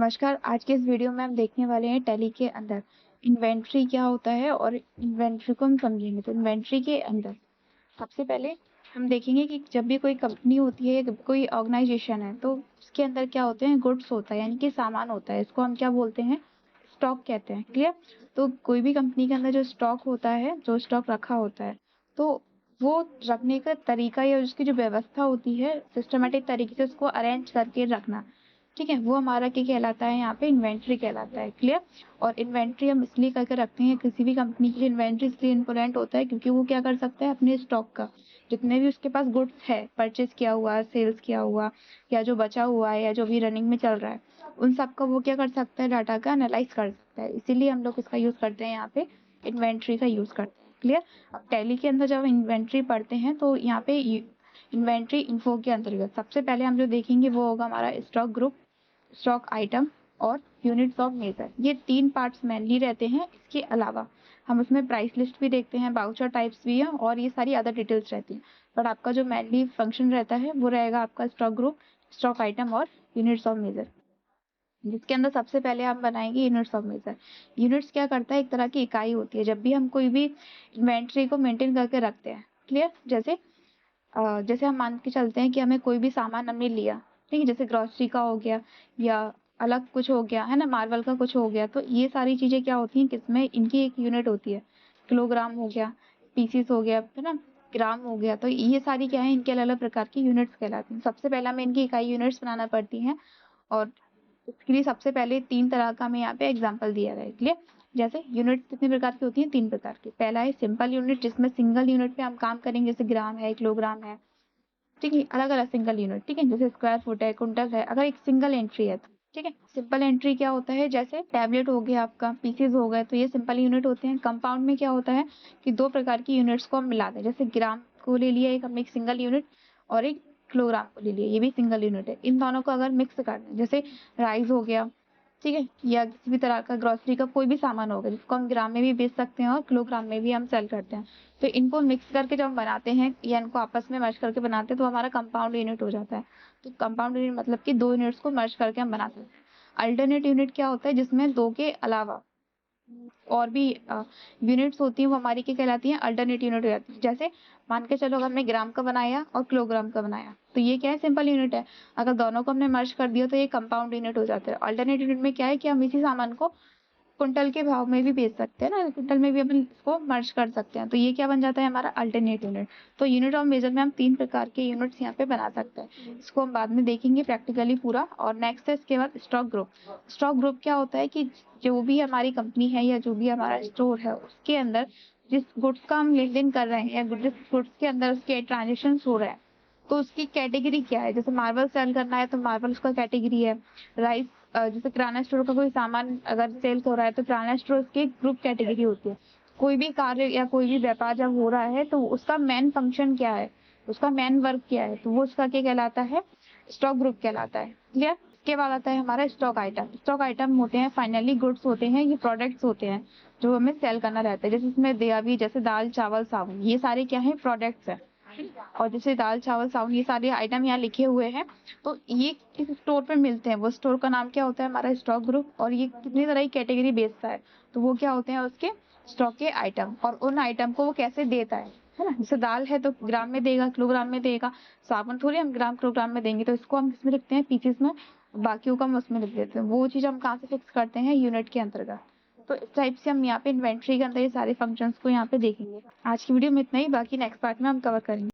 नमस्कार। आज के इस वीडियो में हम देखने वाले हैं टैली के अंदर इन्वेंट्री क्या होता है और इन्वेंट्री को हम समझेंगे। तो इन्वेंट्री के अंदर सबसे पहले हम देखेंगे कि जब भी कोई कंपनी होती है या कोई ऑर्गेनाइजेशन है तो उसके अंदर क्या होते हैं, गुड्स होता है यानी कि सामान होता है। इसको हम क्या बोलते हैं, स्टॉक कहते हैं। क्लियर। तो कोई भी कंपनी के अंदर जो स्टॉक होता है, जो स्टॉक रखा होता है, तो वो रखने का तरीका या उसकी जो व्यवस्था होती है, सिस्टमेटिक तरीके से उसको अरेंज करके रखना, ठीक है, वो हमारा क्या कहलाता है, यहाँ पे इन्वेंट्री कहलाता है। क्लियर। और इन्वेंट्री हम इसलिए करके रखते हैं, किसी भी कंपनी के लिए इन्वेंट्री इसलिए इम्पोर्टेंट होता है क्योंकि वो क्या कर सकता है, अपने स्टॉक का जितने भी उसके पास गुड्स है, परचेज किया हुआ, सेल्स किया हुआ, या जो बचा हुआ है या जो भी रनिंग में चल रहा है, उन सब का वो क्या कर सकता है, डाटा का एनालाइज कर सकता है। इसीलिए हम लोग इसका यूज करते हैं, यहाँ पे इन्वेंट्री का यूज करते हैं। क्लियर। अब टैली के अंदर जब इन्वेंट्री पढ़ते हैं तो यहाँ पे इन्वेंट्री इन्फो के अंतर्गत सबसे पहले हम जो देखेंगे वो होगा हमारा स्टॉक ग्रुप, स्टॉक आइटम और यूनिट्स ऑफ मेजर। ये तीन पार्ट्स मेनली रहते हैं। इसके अलावा हम उसमें प्राइस लिस्ट भी देखते हैं, बाउचर टाइप्स भी हैं और ये सारी अदर डिटेल्स रहती हैं। बट आपका जो मेनली फंक्शन रहता है वो रहेगा आपका स्टॉक ग्रुप, स्टॉक आइटम और यूनिट्स ऑफ मेजर, जिसके अंदर सबसे पहले हम बनाएंगे यूनिट्स ऑफ मेजर। यूनिट्स क्या करता है, एक तरह की इकाई होती है जब भी हम कोई भी इन्वेंट्री को मेंटेन करके रखते हैं। क्लियर। जैसे हम मान के चलते हैं कि हमें कोई भी सामान हमने लिया, ठीक है, जैसे ग्रोसरी का हो गया या अलग कुछ हो गया है ना, मार्वल का कुछ हो गया, तो ये सारी चीजें क्या होती हैं, किसमें इनकी एक यूनिट होती है। किलोग्राम हो गया, पीसीस हो गया, है ना, ग्राम हो गया। तो ये सारी क्या है, इनके अलग अलग प्रकार की यूनिट्स कहलाती हैं। सबसे पहले हमें इनकी इकाई यूनिट्स बनाना पड़ती हैं और इसके लिए सबसे पहले तीन तरह का हमें यहाँ पे एग्जाम्पल दिया गया है। क्लियर। जैसे यूनिट कितने प्रकार की होती हैं, तीन प्रकार की। पहला है सिंपल यूनिट, जिसमें सिंगल यूनिट पे हम काम करेंगे, जैसे ग्राम है, किलोग्राम है, ठीक है, अलग अलग सिंगल यूनिट, ठीक है, जैसे स्क्वायर फुट है, कुंटल है, अगर एक सिंगल एंट्री है तो। ठीक है। सिंपल एंट्री क्या होता है, जैसे टैबलेट हो गया आपका, पीसेज हो गए, तो ये सिंपल यूनिट होते हैं। कंपाउंड में क्या होता है कि दो प्रकार की यूनिट्स को हम मिलाते हैं, जैसे ग्राम को ले लिया एक हमने, एक सिंगल यूनिट, और एक किलोग्राम को ले लिया, ये भी सिंगल यूनिट है। इन दोनों को अगर मिक्स कर दें, जैसे राइस हो गया, ठीक है, या किसी भी तरह का ग्रोसरी का कोई भी सामान होगा, जिसको हम ग्राम में भी बेच सकते हैं और किलोग्राम में भी हम सेल करते हैं, तो इनको मिक्स करके जब हम बनाते हैं या इनको आपस में मर्ज करके बनाते हैं तो हमारा कंपाउंड यूनिट हो जाता है। तो कंपाउंड यूनिट मतलब कि दो यूनिट्स को मर्ज करके हम बनाते हैं। अल्टरनेट यूनिट क्या होता है, जिसमें दो के अलावा और भी यूनिट्स होती हैं, वो हमारी क्या कहलाती हैं, अल्टरनेट यूनिट हो जाती है। जैसे मान के चलो, अगर हमने ग्राम का बनाया और किलोग्राम का बनाया, तो ये क्या है, सिंपल यूनिट है। अगर दोनों को हमने मर्ज कर दिया तो ये कंपाउंड यूनिट हो जाता है। अल्टरनेट यूनिट में क्या है कि हम इसी सामान को कुंटल के भाव में भी बेच सकते हैं ना, कुंटल में भी अपन इसको मर्ज कर सकते हैं, तो ये क्या बन जाता है, हमारा अल्टरनेट यूनिट। तो यूनिट ऑफ मेजर में हम तीन प्रकार के यूनिट्स यहाँ पे बना सकते हैं। इसको हम बाद में देखेंगे प्रैक्टिकली पूरा। और नेक्स्ट है इसके बाद स्टॉक ग्रुप। स्टॉक ग्रुप क्या होता है कि जो भी हमारी कंपनी है या जो भी हमारा स्टोर है, उसके अंदर जिस गुड्स का हम लेन देन कर रहे हैं या जिस गुड्स के अंदर उसके ट्रांजेक्शन हो रहे हैं, तो उसकी कैटेगरी क्या है। जैसे मार्बल सेल करना है तो मार्बल उसका कैटेगरी है। राइस, जैसे किराना स्टोर का कोई सामान अगर सेल्स हो रहा है तो किराना स्टोर की ग्रुप कैटेगरी होती है। कोई भी कार्य या कोई भी व्यापार जब हो रहा है तो उसका मेन फंक्शन क्या है, उसका मेन वर्क क्या है, तो वो उसका क्या कहलाता है, स्टॉक ग्रुप कहलाता है। क्लियर। इसके बाद आता है हमारा स्टॉक आइटम। स्टॉक आइटम होते हैं फाइनली गुड्स होते हैं, ये प्रोडक्ट्स होते हैं जो हमें सेल करना रहता है। जैसे इसमें दिया भी, जैसे दाल चावल साबुन, ये सारे क्या है, प्रोडक्ट्स है। और जैसे दाल चावल साबुन, ये सारे आइटम यहाँ लिखे हुए हैं, तो ये किस स्टोर पे मिलते हैं, वो स्टोर का नाम क्या होता है, हमारा स्टॉक ग्रुप। और ये कितनी तरह की कैटेगरी बेचता है, तो वो क्या होते हैं, उसके स्टॉक के आइटम। और उन आइटम को वो कैसे देता है ना, जैसे दाल है तो ग्राम में देगा, किलोग्राम में देगा। साबुन थोड़ी हम ग्राम किलोग्राम में देंगे, तो इसको हम किसमें लिखते हैं, पीसेस में, बाकियों को हम उसमें लिख देते हैं। वो चीज हम कहाँ से फिक्स करते हैं, यूनिट के अंतर्गत। तो इस टाइप से हम यहाँ पे इन्वेंट्री के अंदर ये सारे फंक्शंस को यहाँ पे देखेंगे। आज की वीडियो में इतना ही, बाकी नेक्स्ट पार्ट में हम कवर करेंगे।